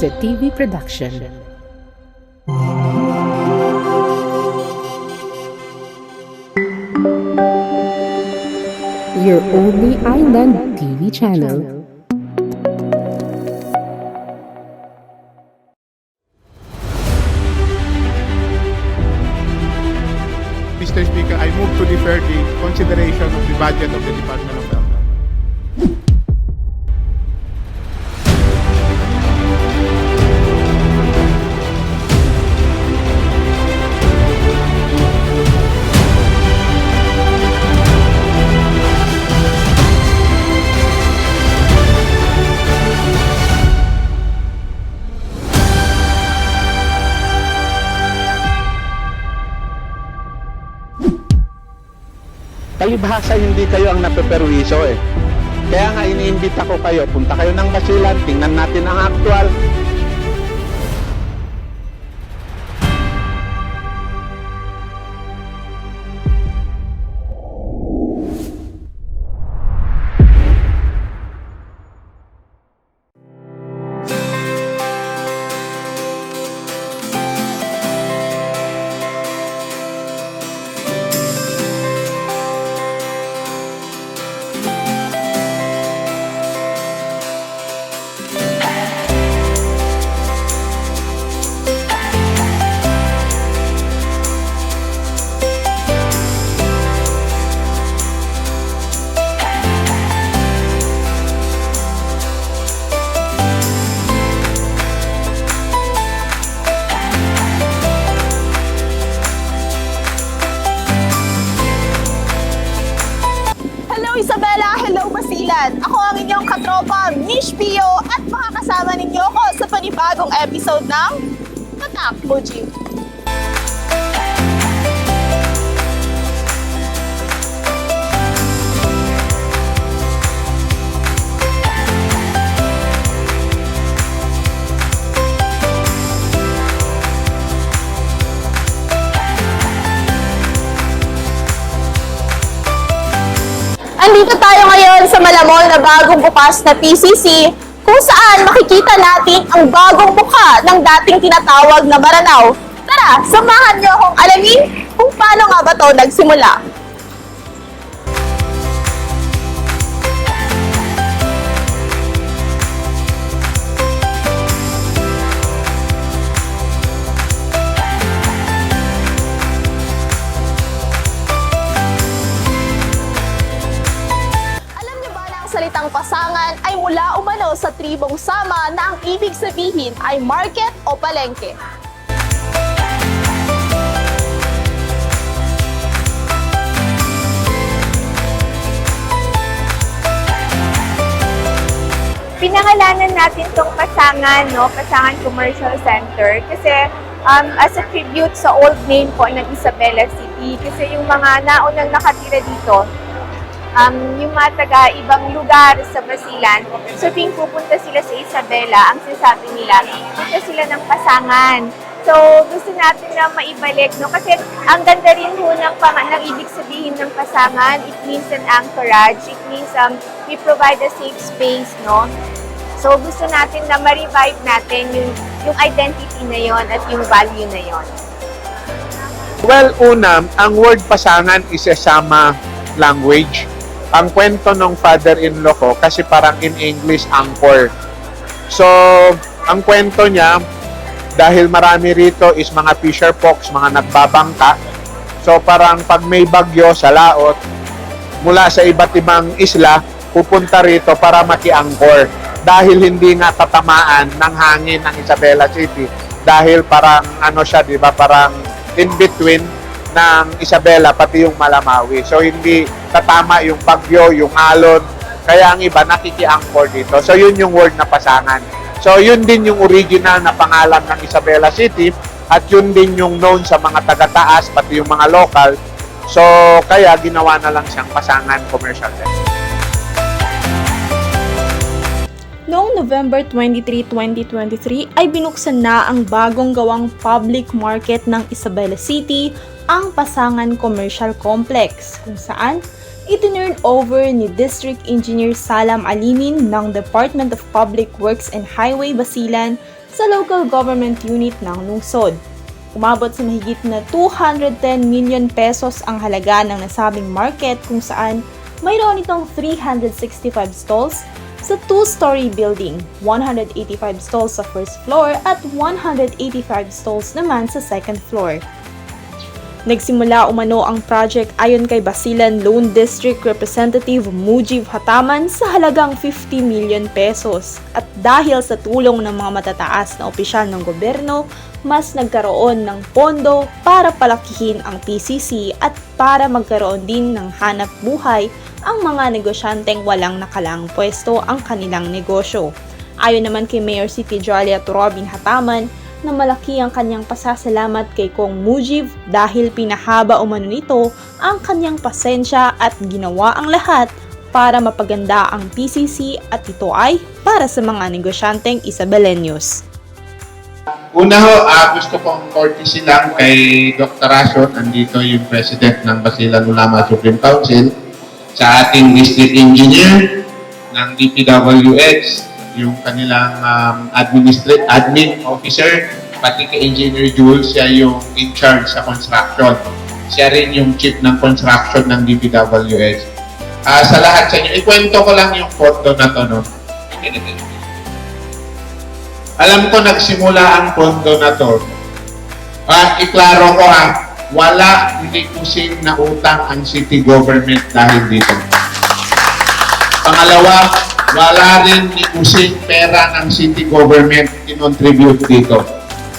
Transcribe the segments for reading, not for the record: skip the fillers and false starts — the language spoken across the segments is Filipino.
Jose TV Production. Your only island TV channel. Mr. Speaker, I move to defer the consideration of the budget of the Department of Health. Palibhasa hindi kayo ang napeperwiso eh. Kaya nga iniimbita ko kayo, punta kayo ng Basilan, tingnan natin ang aktual. Isabela, hello Basilan! Ako ang inyong katropa, Mish Pio, at makakasama ninyo ako sa panibagong episode ng Tatakbo Jeep. Andito tayo ngayon sa Malamol na bagong bukas na PCC kung saan makikita natin ang bagong mukha ng dating tinatawag na Maranao. Tara, samahan niyo akong alamin kung paano nga ba ito nagsimula. Salitang pasangan ay mula umano sa tribong Sama na ang ibig sabihin ay market o palengke. Pinangalanan natin tong Pasangan, no? Pasangan Commercial Center kasi as a tribute sa old name po ng Isabela City kasi yung mga naunang nakatira dito yung mga taga ibang lugar sa Basilan. So, tuwing pupunta sila sa Isabela, ang sinasabi nila, punta sila ng Pasangan. So, gusto natin na maibalik, no? Kasi ang ganda rin ho ng ibig sabihin ng Pasangan. It means an anchorage. It means we provide a safe space, no? So, gusto natin na ma-revive natin yung identity na yon at yung value na yon. Well, una, ang word pasangan is a Sama language. Ang kwento ng father-in-law ko, kasi parang in English, anchor. So, ang kwento niya, dahil marami rito is mga fisher folks, mga nagbabangka. So, parang pag may bagyo sa laot, mula sa iba't ibang isla, pupunta rito para maki-anchor. Dahil hindi nga tatamaan ng hangin ng Isabela City. Dahil parang, siya, di ba, parang in between ng Isabela, pati yung Malamawi. So, hindi tatama yung bagyo, yung alon. Kaya ang iba, nakiki-anchor dito. So, yun yung word na pasangan. So, yun din yung original na pangalan ng Isabela City at yun din yung known sa mga taga-taas, pati yung mga local. So, kaya ginawa na lang siyang Pasangan Commercial Center. Noong November 23, 2023 ay binuksan na ang bagong gawang public market ng Isabela City, ang Pasangan Commercial Complex, kung saan itinurn over ni District Engineer Salam Alimin ng Department of Public Works and Highway Basilan sa local government unit ng lungsod. Umabot sa mahigit na 210 million pesos ang halaga ng nasabing market kung saan mayroon itong 365 stalls sa 2-story building, 185 stalls sa first floor at 185 stalls naman sa second floor. Nagsimula umano ang project ayon kay Basilan Lone District Representative Mujib Hataman sa halagang 50 million pesos. At dahil sa tulong ng mga matataas na opisyal ng gobyerno, mas nagkaroon ng pondo para palakihin ang PCC at para magkaroon din ng hanap buhay ang mga negosyanteng walang nakalang pwesto ang kanilang negosyo. Ayon naman kay Mayor City Jolia Robin Hataman, na malaki ang kanyang pasasalamat kay Kong Mujib dahil pinahaba umano nito ang kanyang pasensya at ginawa ang lahat para mapaganda ang PCC at ito ay para sa mga negosyanteng Isabeleños. Una ho, gusto kong courtesy lang kay Dr. Rason, andito yung President ng Basilan Ulama Supreme Council, sa ating District Engineer ng DPWH, yung kanilang admin officer, pati kay Engineer Jules, siya yung in charge sa construction. Siya rin yung chief ng construction ng DPWH. Sa lahat sa inyo, ikwento ko lang yung pondo na to, no? Alam ko nagsimula ang pondo na to. Iklaro ko wala hindi kusing na utang ang city government dahil dito. Pangalawa, wala rin ni kusing pera ng city government kinontribute dito.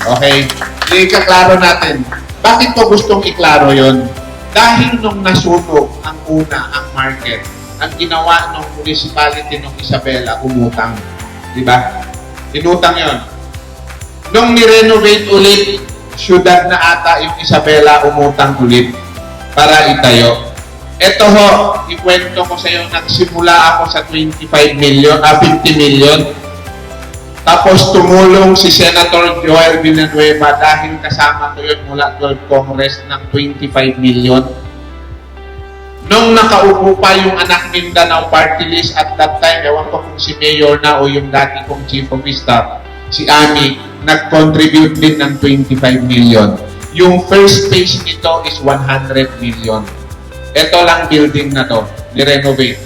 Okay? Ikaklaro natin. Bakit ko gustong iklaro yon? Dahil nung nasunog ang ang market, ang ginawa ng municipality ng Isabela, umutang. Diba? Inutang yon. Nung ni-renovate ulit, syudad na ata yung Isabela, umutang ulit para itayo. Ito ho, ikwento ko sa iyo, nagsimula ako sa 50 million. Tapos tumulong si Senator Joel Villanueva dahil kasama ko yun mula 12 Congress ng 25 million. Nung nakaupo pa yung anak Mindanao Party List at that time, ewan ko kung si Mayor na o yung dati kong Chief of Staff, si Ami, nag-contribute din ng 25 million. Yung first phase nito is 100 million. Ito lang building na to, ni-renovate.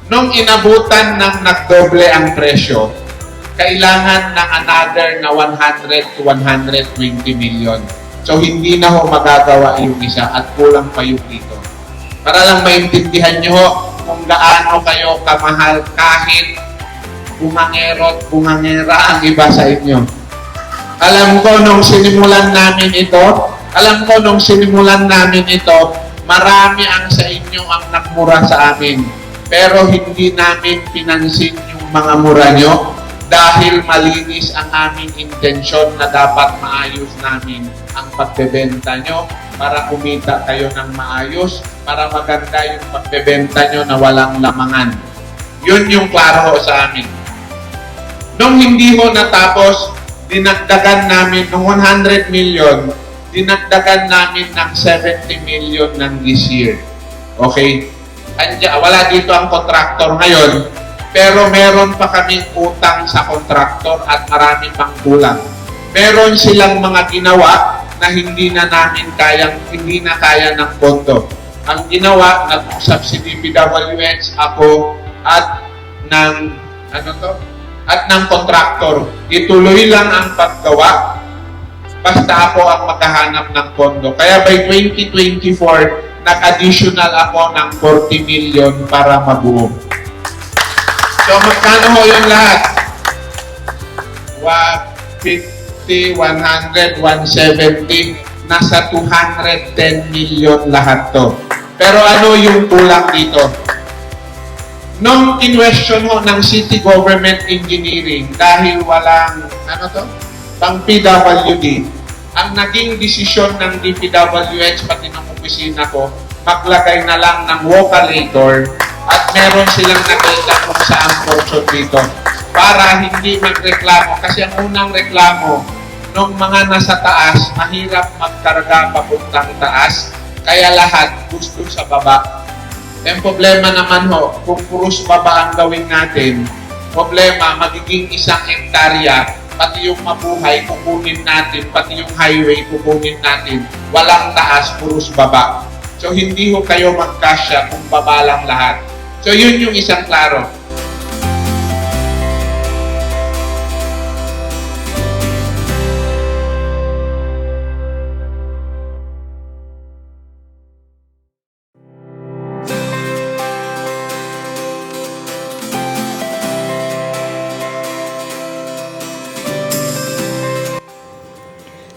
Nung inabutan ng nagdoble ang presyo, kailangan ng another na 100 to 120 million. So, hindi na ho magagawa yung isa at kulang pa yung dito. Para lang maintindihan nyo ho kung gaano kayo kamahal kahit bungangero at bungangera ang iba sa inyo. Alam ko nung sinimulan namin ito, marami ang sa inyo ang nagmura sa amin. Pero hindi namin pinansin yung mga mura nyo dahil malinis ang aming intensyon na dapat maayos namin ang pagbebenta nyo para kumita kayo ng maayos, para maganda yung pagbebenta nyo na walang lamangan. Yun yung klaro sa amin. Nung hindi ho natapos, dinagdagan namin ng 100 million, dinagdagan namin ng 70 million ng this year. Okay? Wala dito ang kontraktor ngayon, pero meron pa kaming utang sa kontraktor at marami pang kulang. Meron silang mga ginawa na hindi na kaya ng pondo. Ang ginawa, nag-usap si DPWH, ako, at ng kontraktor. Ituloy lang ang paggawa, basta ako ang maghahanap ng pondo. Kaya by 2024, nag-additional ako ng 40 million para mabuo. So, magkano ho yung lahat? 50, 100, 170, nasa 210 million lahat to. Pero ano yung kulang dito? Nung in-question ho ng City Government Engineering, dahil walang, pang PWD, ang naging desisyon ng DPWH, pati ng opisina ko, maglagay na lang ng vocalator at meron silang nakita kung saan portion dito para hindi magreklamo. Kasi ang unang reklamo, nung mga nasa taas, mahirap magkarga papuntang taas, kaya lahat gusto sa baba. Ang problema naman ho, kung puros baba ang gawin natin, problema, magiging 1 hektarya, pati yung mabuhay, kukunin natin, pati yung highway, kukunin natin. Walang taas, puros baba. So, hindi ho kayo magkasya kung baba lang lahat. So, yun yung isang klaro.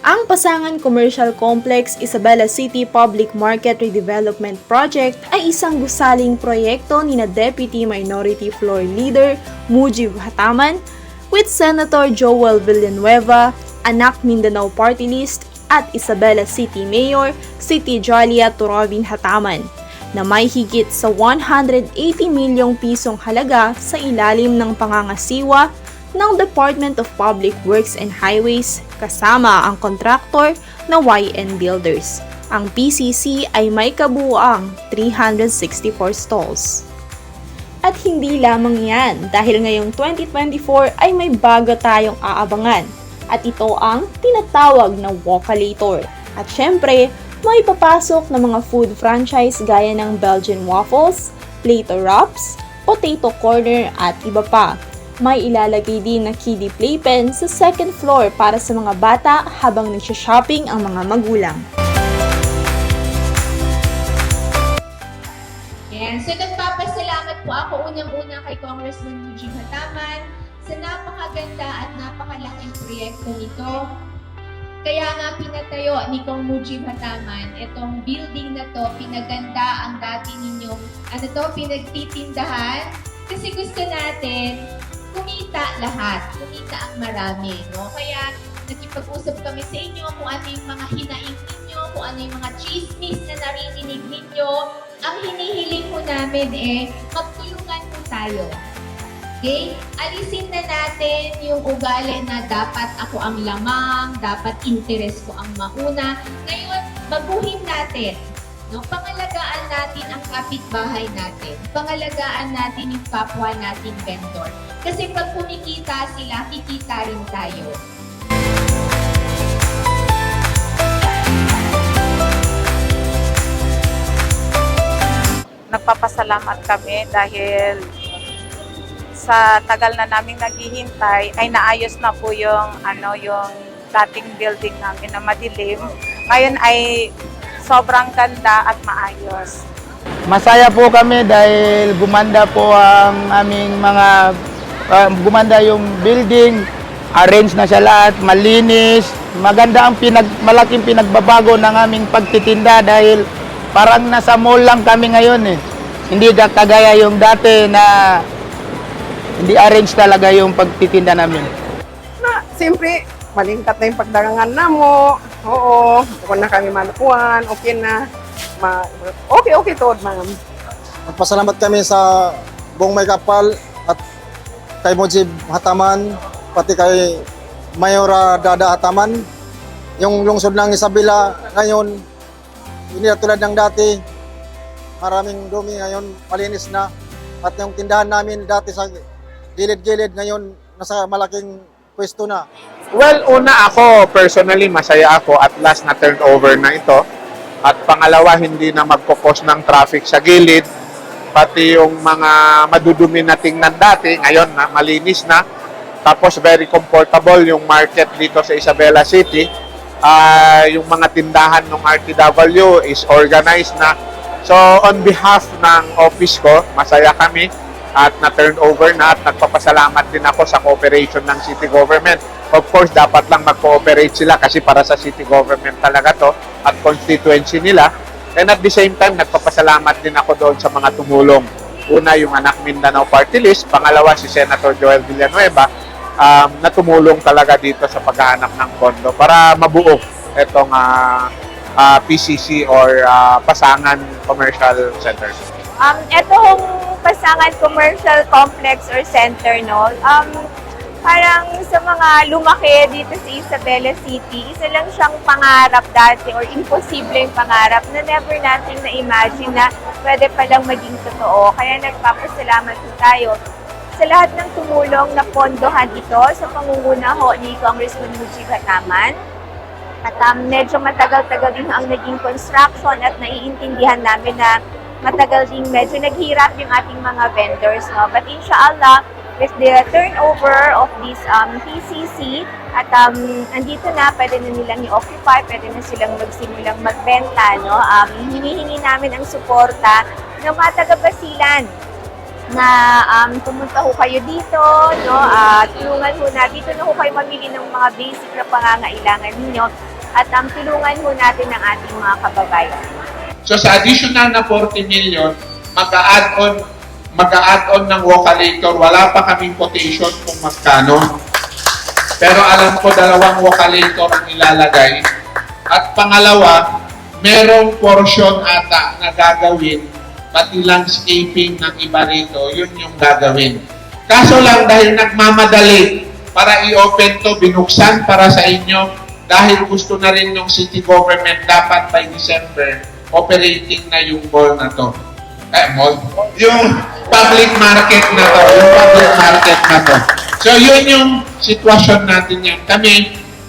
Ang Pasangan Commercial Complex Isabela City Public Market Redevelopment Project ay isang gusaling proyekto ni na Deputy Minority Floor Leader Mujib Hataman with Senator Joel Villanueva, Anak Mindanao Party List at Isabela City Mayor City Jolia Turovin Hataman na may higit sa 180 milyong pisong halaga sa ilalim ng pangangasiwa ng Department of Public Works and Highways kasama ang kontraktor na YN Builders. Ang PCC ay may kabuuang 364 stalls. At hindi lamang yan dahil ngayong 2024 ay may bago tayong aabangan at ito ang tinatawag na Walkalator. At syempre, may papasok na mga food franchise gaya ng Belgian Waffles, Plato Wraps, Potato Corner at iba pa. May ilalagay din na kiddie playpen sa second floor para sa mga bata habang nagsha-shopping ang mga magulang. Yan. So, nagpapasalamat po ako unang-una kay Congressman Mujib Hataman sa napakaganda at napakalaking proyekto nito. Kaya nga pinatayo ni Kong Mujib Hataman itong building na to, pinaganda ang dati ninyong pinagtitindahan kasi gusto natin kumita lahat, kumita ang marami, no? Kaya nakipag-usap kami sa inyo kung ano yung mga hinaing ninyo, kung ano yung mga chismis na naririnig ninyo. Ang hinihiling po namin magtulungan po tayo. Okay? Alisin na natin yung ugali na dapat ako ang lamang, dapat interes ko ang mauna. Ngayon, baguhin natin. No? Pangalagaan natin ang kapitbahay natin. Pangalagaan natin yung kapwa nating vendor. Kasi pag kumikita sila, kikita rin tayo. Nagpapasalamat kami dahil sa tagal na naming naghihintay ay naayos na po yung yung dating building namin na madilim. Ngayon ay sobrang ganda at maayos. Masaya po kami dahil gumanda po ang aming mga gumanda yung building, arrange na siya lahat, malinis. Maganda ang malaking pinagbabago ng aming pagtitinda dahil parang nasa mall lang kami ngayon eh. Hindi kagaya yung dati na hindi arrange talaga yung pagtitinda namin. Siyempre, malingkat na yung pagdagangan na mo. Oo, kung na kami malukuhan, okay na. Okay to, ma'am. Magpasalamat kami sa buong may kapal at kay Mujib Hataman, pati kay Mayora Dada Hataman. Yung lungsod ng Isabela ngayon, hindi na tulad ng dati. Maraming dumi ngayon, malinis na. At yung tindahan namin dati sa gilid-gilid ngayon, nasa malaking pwesto na. Well, una ako, personally, masaya ako at last na turnover na ito. At pangalawa, hindi na magkukos ng traffic sa gilid. Pati yung mga madudumi na tingnan dati, ngayon na malinis na. Tapos very comfortable yung market dito sa Isabela City. Yung mga tindahan ng RTW is organized na. So on behalf ng office ko, masaya kami at na-turn over na at nagpapasalamat din ako sa cooperation ng city government. Of course, dapat lang mag-cooperate sila kasi para sa city government talaga to at constituency nila. And at the same time, nagpapasalamat din ako doon sa mga tumulong. Una, yung Anak Mindanao Party List. Pangalawa, si Senator Joel Villanueva na tumulong talaga dito sa paghahanap ng pondo para mabuo itong PCC or Pasangan Commercial Center. Itong Pasangan Commercial Complex or Center, no? Parang sa mga lumaki dito sa Isabela City, isa lang siyang pangarap dati or imposibleng pangarap na never natin na-imagine na pwede palang maging totoo. Kaya nagpapasalamat po tayo sa lahat ng tumulong na pondohan ito sa pangunguna ho ni Congressman Mujib Hataman. At medyo matagal-tagal din ang naging construction at naiintindihan namin na matagal din medyo naghirap yung ating mga vendors. No? But inshallah, with the turnover of this PCC, at andito na, pwede na nilang i-occupy, pwede na silang magsimulang magbenta. No? Hinihingi namin ang suporta ng mga taga-Basilan na pumunta ho kayo dito, no? Tulungan ho na, dito na ho kayo mamili ng mga basic na pangangailangan ninyo at tulungan ho natin ang ating mga kababayan. So sa additional na 40 million, mag-a-add-on ng vocalator. Wala pa kaming quotation kung magkano. Pero alam ko 2 vocalator ang ilalagay. At pangalawa, merong portion ata na gagawin, pati landscaping ng iba rito, yun yung gagawin. Kaso lang dahil nagmamadali para i-open to, binuksan para sa inyo, dahil gusto na rin ng city government dapat by December, operating na yung mall na to. Mall? Yung public market na to. So yun yung sitwasyon natin yan.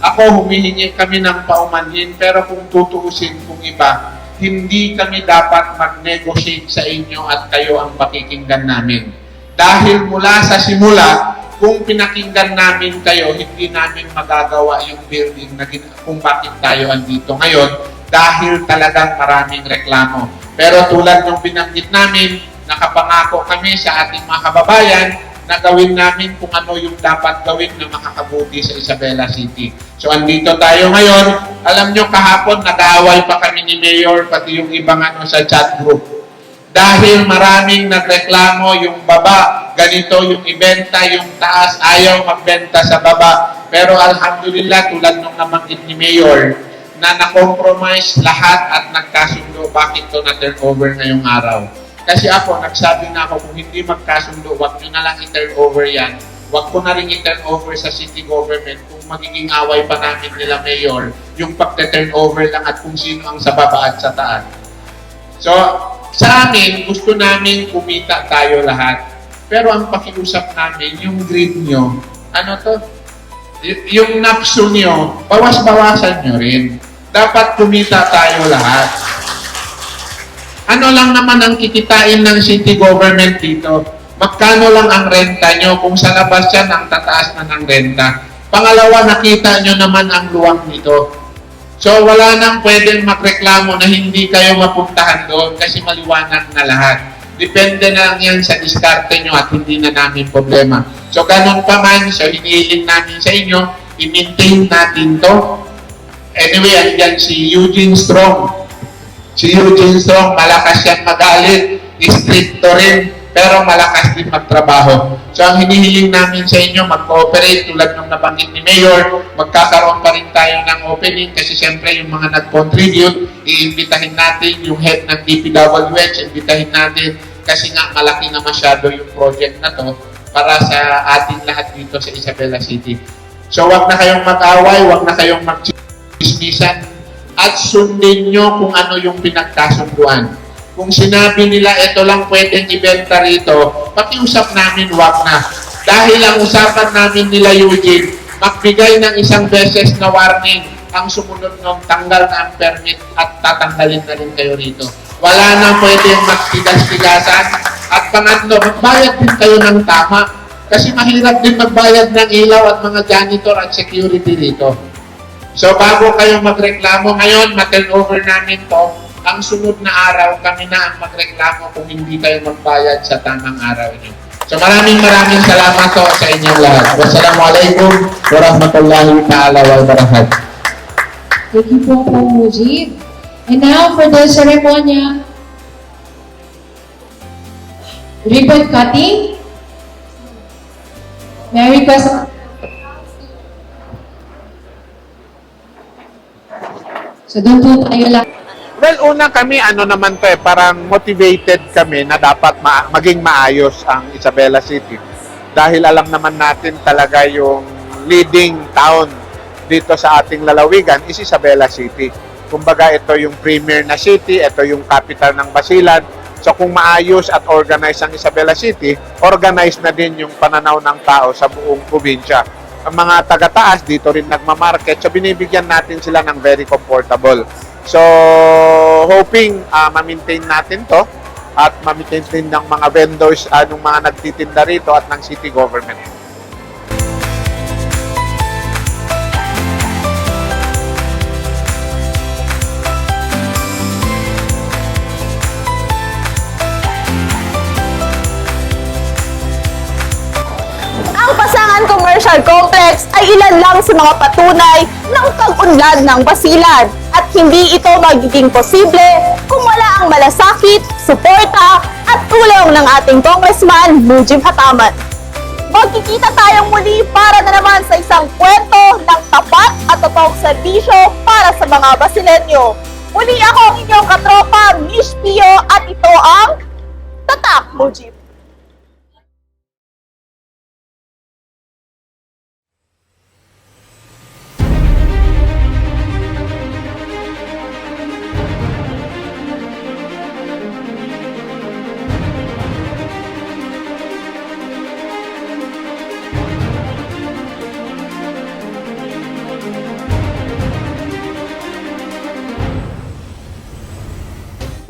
Ako humihingi kami ng paumanhin, pero kung tutuusin kung iba, hindi kami dapat mag-negotiate sa inyo at kayo ang pakikinggan namin. Dahil mula sa simula, kung pinakinggan namin kayo, hindi namin magagawa yung building na kung bakit tayo andito ngayon dahil talagang maraming reklamo. Pero tulad ng binanggit namin, nakapangako kami sa ating mga kababayan na gawin namin kung ano yung dapat gawin na makakabuti sa Isabela City. So andito tayo ngayon. Alam nyo, kahapon nag-aaway pa kami ni Mayor pati yung ibang sa chat group. Dahil maraming nagreklamo yung baba, ganito yung ibenta, yung taas, ayaw magbenta sa baba. Pero alhamdulillah, tulad nung nabanggit ni Mayor, na na-compromise lahat at nagkasundo bakit to na-turnover ngayong araw. Kasi ako, nagsabi na ako, kung hindi magkasundo, wag nyo na lang i-turnover yan. Wag ko na rin i-turnover sa city government kung magiging away pa namin nila Mayor, yung pag-turnover lang at kung sino ang sa baba at sa taas. So, sa amin, gusto namin kumita tayo lahat. Pero ang pakiusap namin, yung grid nyo, yung napso nyo, bawas-bawasan nyo rin. Dapat kumita tayo lahat. Ano lang naman ang kikitain ng city government dito? Magkano lang ang renta nyo? Kung sa labas yan, ang tataas na ng renta. Pangalawa, nakita nyo naman ang luwang nito. So, wala nang pwedeng magreklamo na hindi kayo mapuntahan doon kasi maliwanag na lahat. Depende na lang yan sa diskarte nyo at hindi na namin problema. So, ganun pa man, so hinihiling namin sa inyo, i-maintain natin to. Anyway, andyan si Eugene Strong. Si Eugene Strong, malakas yan magalit, stricto rin, pero malakas din magtrabaho. So, ang hinihiling namin sa inyo, mag-cooperate tulad ng nabanggit ni Mayor, magkakaroon pa rin tayo ng opening kasi siyempre yung mga nag-contribute, iimbitahin natin yung head ng DPWH, iimbitahin natin kasi nga malaki na masyado yung project na to para sa ating lahat dito sa Isabela City. So, wag na kayong mag-away, wag na kayong mag-chismisan at sundin nyo kung ano yung pinagkasunduan. Kung sinabi nila, ito lang pwedeng ibenta rito, pakiusap namin, wag na. Dahil ang usapan namin nila, Eugene, magbigay ng 1 beses na warning, ang sumunod ng tanggal na ang permit at tatanggalin na rin kayo rito. Wala na pwedeng magtigas-tigasan. At pangatlo, magbayad din kayo ng tama. Kasi mahirap din magbayad ng ilaw at mga janitor at security rito. So bago kayo magreklamo ngayon, ma-turnover namin to. Ang sunod na araw, kami na ang magreklamo kung hindi kayo magbayad sa tamang araw niyo. So maraming salamat po sa inyong lahat. Wassalamualaikum warahmatullahi ta'ala wa barakatuh. Thank you po, Mujib. And now for the ceremony, ribbon cutting. May I request. So doon po tayo lang. Well, una kami, naman to parang motivated kami na dapat maging maayos ang Isabela City. Dahil alam naman natin talaga yung leading town dito sa ating lalawigan is Isabela City. Kumbaga, ito yung premier na city, ito yung capital ng Basilan, So kung maayos at organized ang Isabela City, organized na din yung pananaw ng tao sa buong probinsya. Ang mga taga-taas dito rin nagmamarket, so binibigyan natin sila ng very comfortable. So hoping ma-maintain natin to at ma-maintain din ng mga vendors, ng mga nagtitinda rito at ng city government. Ang Pasangan Commercial Complex ay ilan lang sa mga patunay ng pag-unlad ng Basilan at hindi ito magiging posible kung wala ang malasakit, suporta at tulong ng ating Congressman Mujib Hataman. Magkikita tayong muli para na naman sa isang kwento ng tapat at totoong serbisyo para sa mga Basileño. Muli ako ang inyong katropa, Mish Pio, at ito ang Tatak Mujib.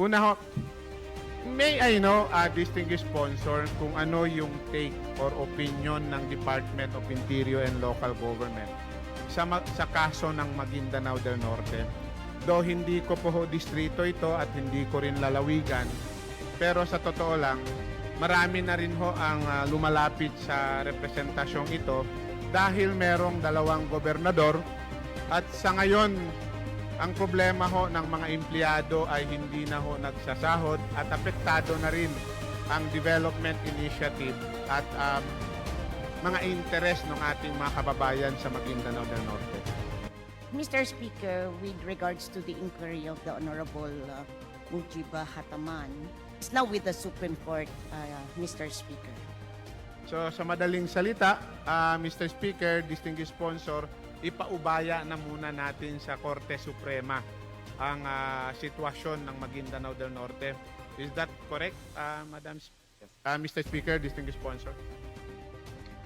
Una ho, may I know, distinguished sponsor, kung ano yung take or opinion ng Department of Interior and Local Government sa kaso ng Maguindanao del Norte. Though hindi ko po distrito ito at hindi ko rin lalawigan, pero sa totoo lang, marami na rin ho ang lumalapit sa representasyong ito dahil merong dalawang gobernador at sa ngayon, ang problema ho ng mga empleyado ay hindi na ho nagsasahod at apektado na rin ang development initiative at mga interest ng ating mga kababayan sa Maguindanao del Norte. Mr. Speaker, with regards to the inquiry of the Honorable Mujib Hataman, it's now with the Supreme Court, Mr. Speaker. So sa madaling salita, Mr. Speaker, distinguished sponsor, ipaubaya na muna natin sa Korte Suprema ang sitwasyon ng Maguindanao del Norte. Is that correct, Madam Mr. Speaker, distinguished sponsor?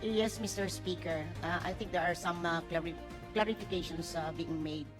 Yes, Mr. Speaker. I think there are some clarifications being made.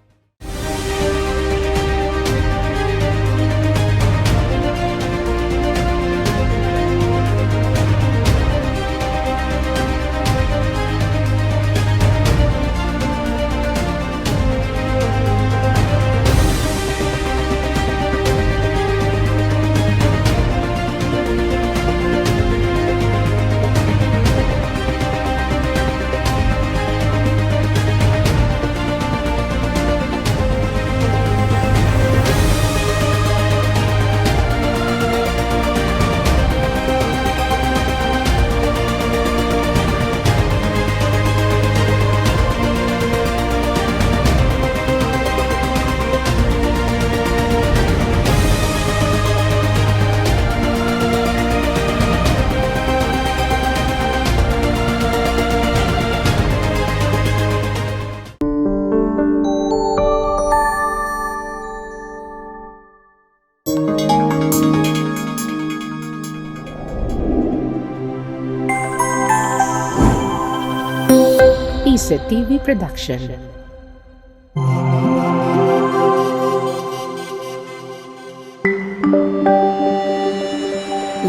Isa TV Production.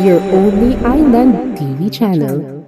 Your only island TV channel.